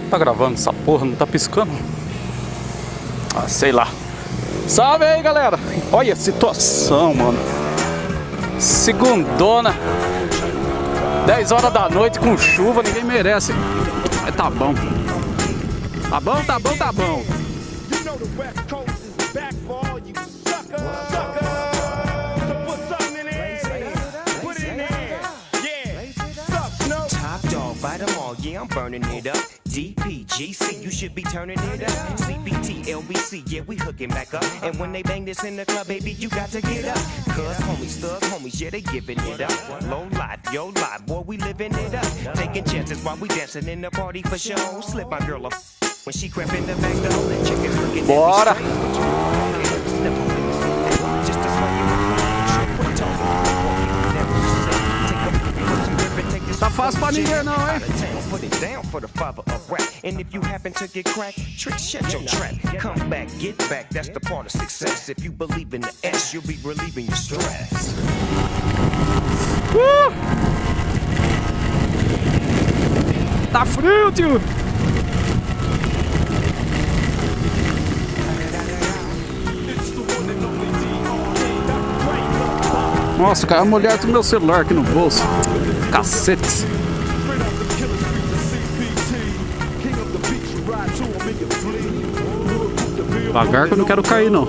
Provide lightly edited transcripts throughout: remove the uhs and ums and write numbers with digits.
Tá gravando essa porra, não tá piscando? Ah, sei lá. Salve aí, galera. Olha a situação, mano. Segundona, 10 horas da noite com chuva, ninguém merece. Mas tá bom. Tá bom, tá bom, tá bom. Yeah, I'm burning it up. DPGC, you should be turning it up. CBT, LBC, yeah, we hooking back up. And when they bang this in the club, baby, you got to get up. Cuz homies, thug homies, yeah, they giving it up. Low life, yo life, boy, we living it up. Taking chances while we dancing in the party for show. Slip my girl up when she crept in the back door. Chickens looking at me Bora! Just to sway you. Tá fácil pra ninguém não, hein? Put it down for the father of rap. And if you happen to get cracked, trick, shut your trap. Come back, get back, that's the part of success. If you believe in the S, you'll be relieving your stress. Tá frio, tio! Nossa, cara, a mulher do meu celular aqui no bolso. Cacete. Devagar que eu não quero cair, não.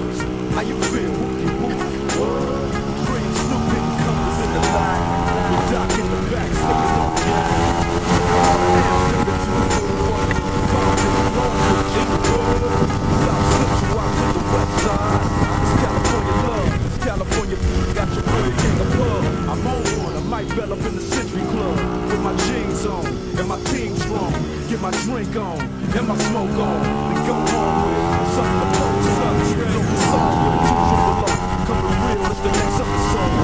My drink on and my smoke on and go home with something to post up. Know the song with a two triple O. Coming real is the next episode.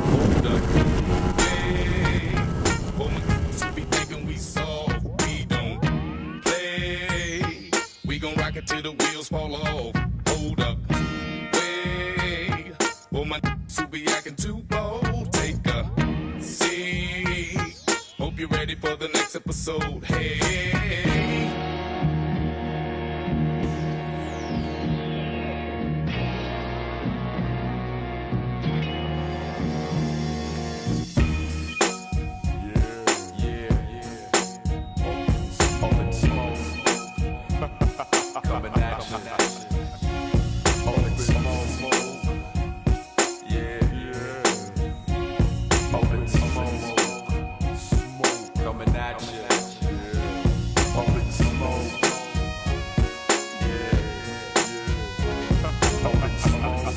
Hold up, hey, woman, so be thinking we soft, we don't play. We gon' rock it till the wheels fall off. Hold up, hey, woman, so be acting too bold. Take a hope you're ready for the next episode. Hey. Open smoke. Coming at you. Open smoke. Yeah. Open smoke. Coming at you. Open smoke. Yeah. Open smoke.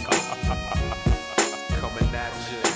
Coming at you.